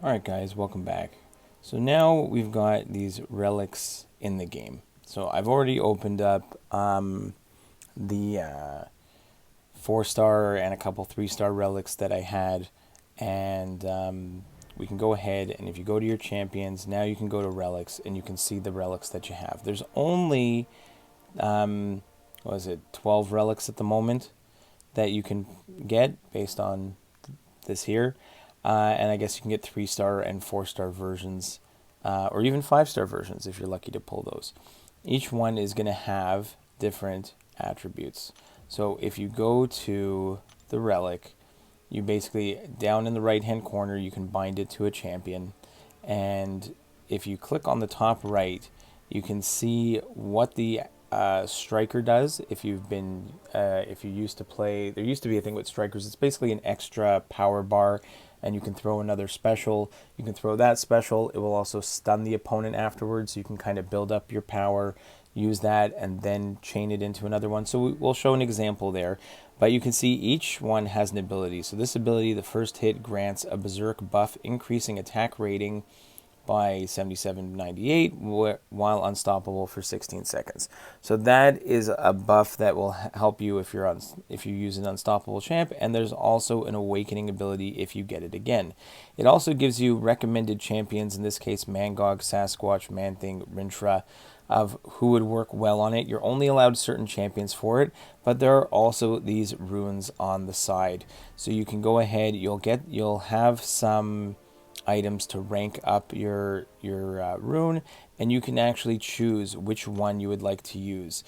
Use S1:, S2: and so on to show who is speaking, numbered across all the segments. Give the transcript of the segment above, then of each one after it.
S1: Alright guys, welcome back. So now we've got these relics in the game. So I've already opened up the 4-star and a couple 3-star relics that I had. And we can go ahead, and if you go to your champions, now you can go to relics and you can see the relics that you have. There's only, what is it, 12 relics at the moment that you can get based on this here. And I guess you can get 3-star and 4-star versions, or even 5-star versions if you're lucky to pull those. Each one is going to have different attributes. So if you go to the relic, you basically, down in the right hand corner, you can bind it to a champion. And if you click on the top right, you can see what the striker does. If you used to play, there used to be a thing with strikers. It's basically an extra power bar, and you can throw another special. You can throw that special. It will also stun the opponent afterwards. So you can kind of build up your power, use that, and then chain it into another one. So we'll show an example there. But you can see each one has an ability. So this ability, the first hit, grants a Berserk buff, increasing attack rating by 77 to 98 while unstoppable for 16 seconds. So that is a buff that will help you if you use an unstoppable champ, and there's also an awakening ability if you get it again. It also gives you recommended champions, in this case Mangog, Sasquatch, Man-Thing, Rintrah, of who would work well on it. You're only allowed certain champions for it, but there are also these runes on the side. So you can go ahead, you'll have some items to rank up your rune, and you can actually choose which one you would like to use.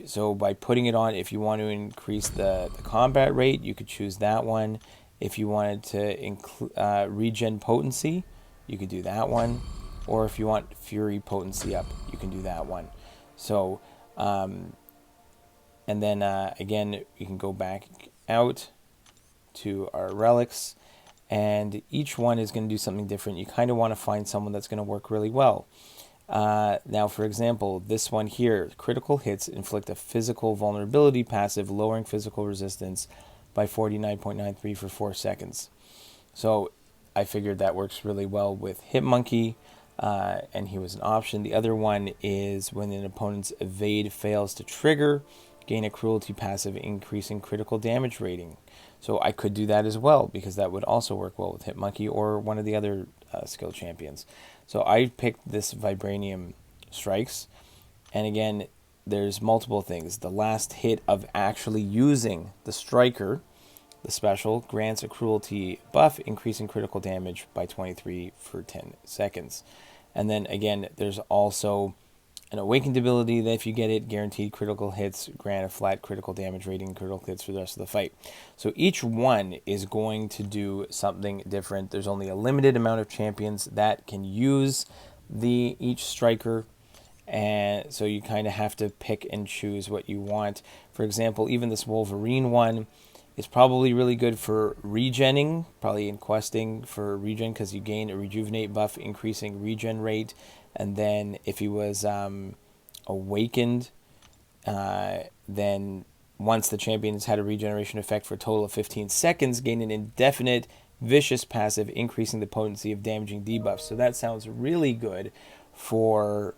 S1: So by putting it on, if you want to increase the combat rate, you could choose that one. If you wanted to regen potency, you could do that one. Or if you want fury potency up, you can do that one. So and then again, you can go back out to our relics, and each one is going to do something different. You kind of want to find someone that's going to work really well. Now, for example, this one here, critical hits inflict a physical vulnerability passive, lowering physical resistance by 49.93 for 4 seconds. So I figured that works really well with Hitmonkey, and he was an option. The other one is when an opponent's evade fails to trigger, gain a cruelty passive, increasing critical damage rating. So I could do that as well, because that would also work well with Hitmonkey or one of the other skill champions. So I picked this Vibranium Strikes, and again, there's multiple things. The last hit of actually using the striker, the special, grants a cruelty buff, increasing critical damage by 23 for 10 seconds. And then again, there's also an awakened ability that if you get it, guaranteed critical hits, grant a flat critical damage rating, critical hits for the rest of the fight. So each one is going to do something different. There's only a limited amount of champions that can use each striker, and so you kind of have to pick and choose what you want. For example, even this Wolverine one is probably really good for regenning, probably in questing for regen, because you gain a rejuvenate buff, increasing regen rate. And then if he was awakened, then once the champion has had a regeneration effect for a total of 15 seconds, gain an indefinite vicious passive, increasing the potency of damaging debuffs. So that sounds really good for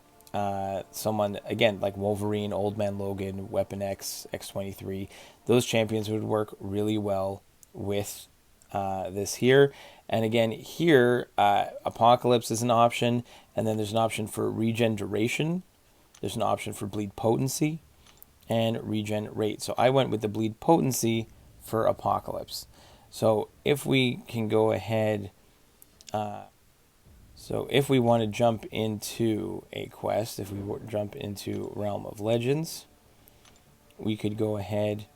S1: someone, again, like Wolverine, Old Man Logan, Weapon X, X-23. Those champions would work really well with this here. And again, here, Apocalypse is an option, and then there's an option for regen duration. There's an option for bleed potency and regen rate. So I went with the bleed potency for Apocalypse. So if we can go ahead, so if we want to jump into a quest, if we jump into Realm of Legends, we could go ahead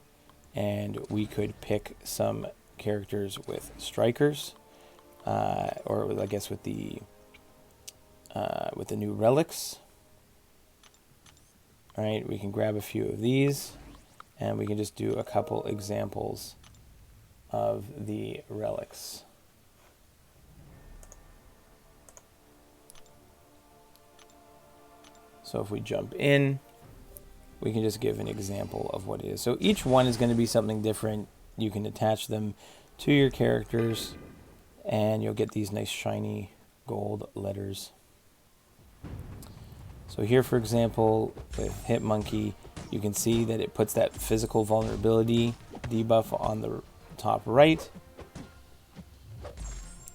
S1: and we could pick some characters with strikers, or I guess with the new relics. All right, we can grab a few of these, and we can just do a couple examples of the relics. So if we jump in, we can just give an example of what it is. So each one is going to be something different. You can attach them to your characters, and you'll get these nice shiny gold letters. So here, for example, with Hitmonkey, you can see that it puts that physical vulnerability debuff on the top right,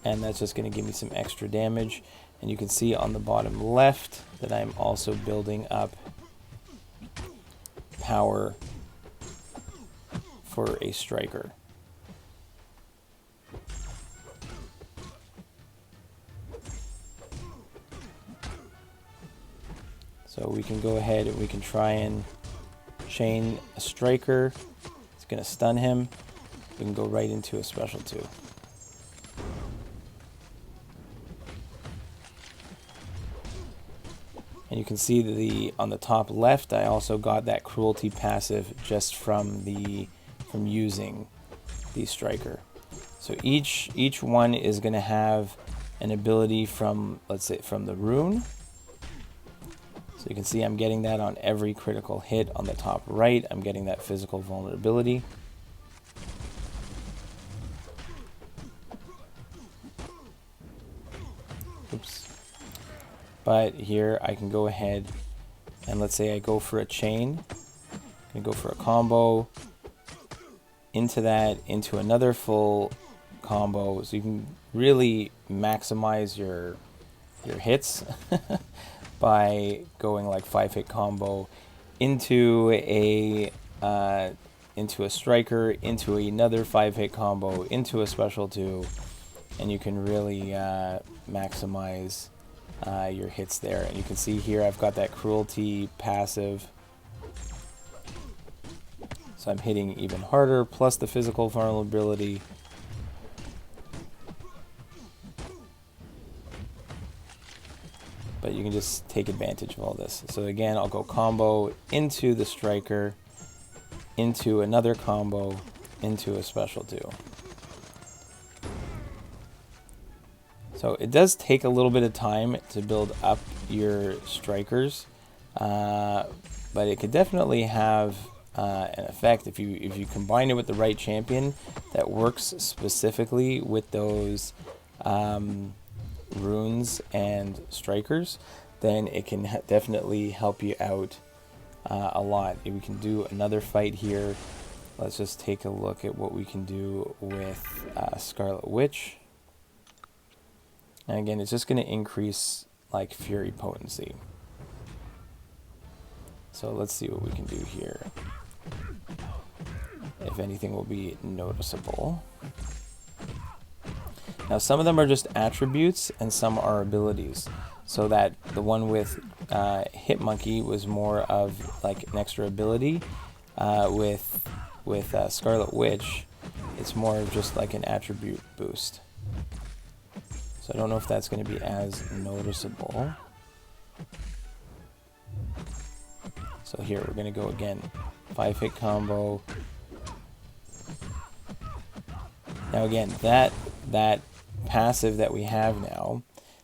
S1: and that's just going to give me some extra damage. And you can see on the bottom left that I'm also building up power for a striker. So we can go ahead and we can try and chain a striker. It's going to stun him. We can go right into a special 2. And you can see that on the top left, I also got that cruelty passive just from using the striker. So each one is going to have an ability from, let's say, from the rune. So you can see I'm getting that on every critical hit on the top right. I'm getting that physical vulnerability. Oops. But here I can go ahead and let's say I go for a chain. I can go for a combo into that, into another full combo. So you can really maximize your hits by going like 5-hit combo into a striker, into another 5-hit combo, into a special 2, and you can really maximize your hits there. And you can see here I've got that cruelty passive, so I'm hitting even harder, plus the physical vulnerability. But you can just take advantage of all this. So again, I'll go combo into the striker, into another combo, into a special 2. So it does take a little bit of time to build up your strikers, but it could definitely have an effect if you combine it with the right champion that works specifically with those runes and strikers. Then it can definitely help you out a lot. We can do another fight here. Let's just take a look at what we can do with Scarlet Witch. And again, it's just going to increase like Fury potency. So let's see what we can do here. If anything will be noticeable. Now some of them are just attributes and some are abilities. So that the one with Hitmonkey was more of like an extra ability. With Scarlet Witch, it's more of just like an attribute boost. So I don't know if that's going to be as noticeable. So here we're going to go again. 5-hit combo. Now again, that passive that we have now,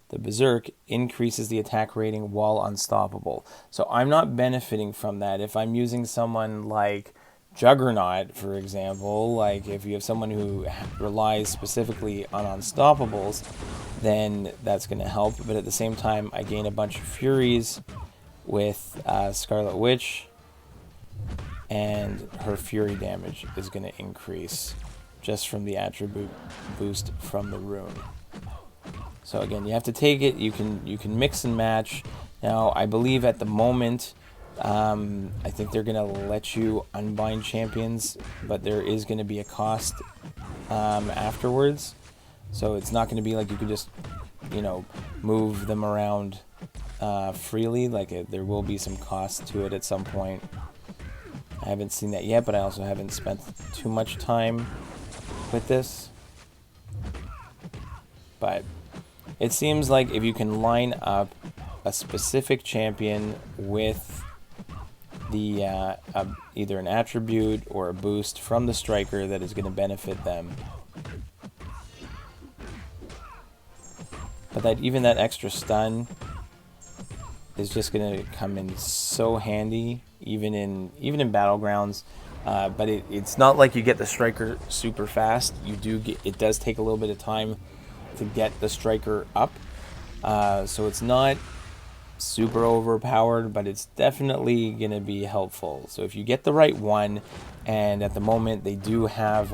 S1: the Berserk, increases the attack rating while unstoppable. So I'm not benefiting from that. If I'm using someone like Juggernaut, for example, like if you have someone who relies specifically on unstoppables, then that's going to help. But at the same time, I gain a bunch of Furies with Scarlet Witch, and her Fury damage is going to increase just from the attribute boost from the rune. So again, you have to take it. You can mix and match. Now, I believe at the moment, I think they're going to let you unbind champions, but there is going to be a cost afterwards. So it's not going to be like you can just, move them around freely. There will be some cost to it at some point. I haven't seen that yet, but I also haven't spent too much time with this. But it seems like if you can line up a specific champion with the either an attribute or a boost from the striker that is going to benefit them, but even that extra stun is just going to come in so handy, even in battlegrounds. But it's not like you get the striker super fast. It does take a little bit of time to get the striker up. So it's not super overpowered, but it's definitely going to be helpful. So if you get the right one, and at the moment they do have,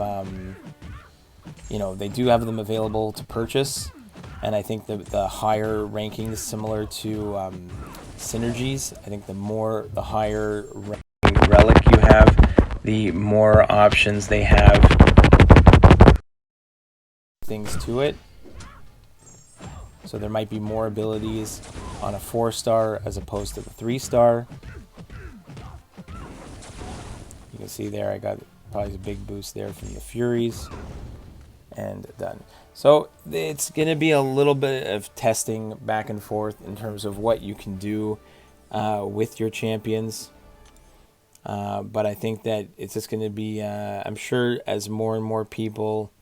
S1: they do have them available to purchase, and I think the higher rankings, similar to synergies, I think the higher ranking relic you have, the more options they have things to it. So there might be more abilities on a 4-star as opposed to the 3-star. You can see there I got probably a big boost there from the Furies. And done. So it's going to be a little bit of testing back and forth in terms of what you can do with your champions. But I think that it's just going to be, I'm sure as more and more people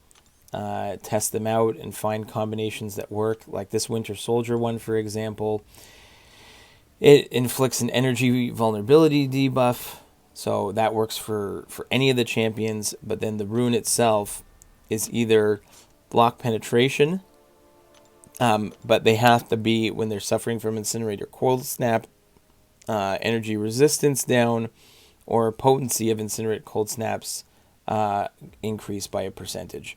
S1: test them out and find combinations that work, like this Winter Soldier one, for example, it inflicts an energy vulnerability debuff. So that works for any of the champions, but then the rune itself is either block penetration, but they have to be when they're suffering from Incinerator Cold Snap, energy resistance down, or potency of Incinerate Cold Snaps increased by a percentage.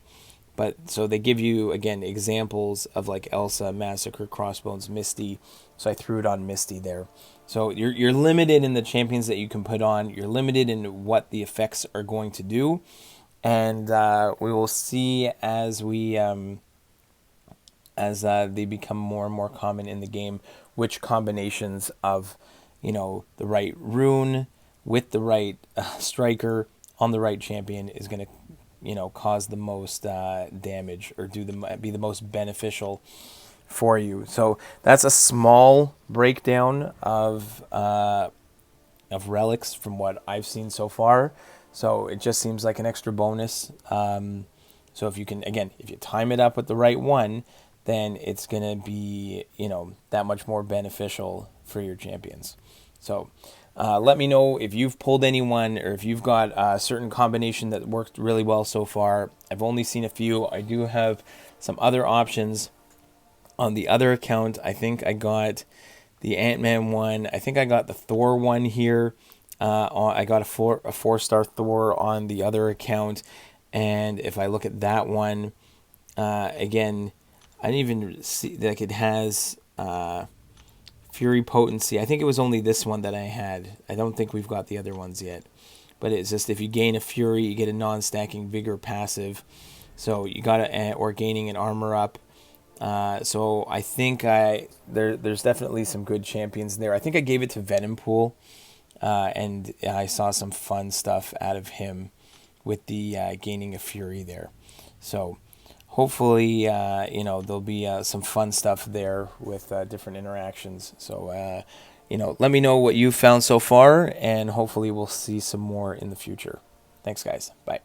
S1: But so they give you, again, examples of like Elsa, Massacre, Crossbones, Misty. So I threw it on Misty there. So you're limited in the champions that you can put on. You're limited in what the effects are going to do. And we will see as they become more and more common in the game, which combinations of, the right rune with the right striker on the right champion is going to, cause the most damage or be the most beneficial for you. So that's a small breakdown of relics from what I've seen so far. So it just seems like an extra bonus. So if you time it up with the right one, then it's going to be, that much more beneficial for your champions. So let me know if you've pulled anyone or if you've got a certain combination that worked really well so far. I've only seen a few. I do have some other options on the other account. I think I got the Ant-Man one. I think I got the Thor one here. I got a 4-star Thor on the other account. And if I look at that one, again, I didn't even see, like, it has Fury Potency. I think it was only this one that I had. I don't think we've got the other ones yet. But it's just if you gain a Fury, you get a non-stacking Vigor passive. So you got or gaining an armor up. So I think there's definitely some good champions there. I think I gave it to Venompool, and I saw some fun stuff out of him with the gaining a Fury there. So hopefully, there'll be some fun stuff there with different interactions. So, let me know what you found so far, and hopefully we'll see some more in the future. Thanks, guys. Bye.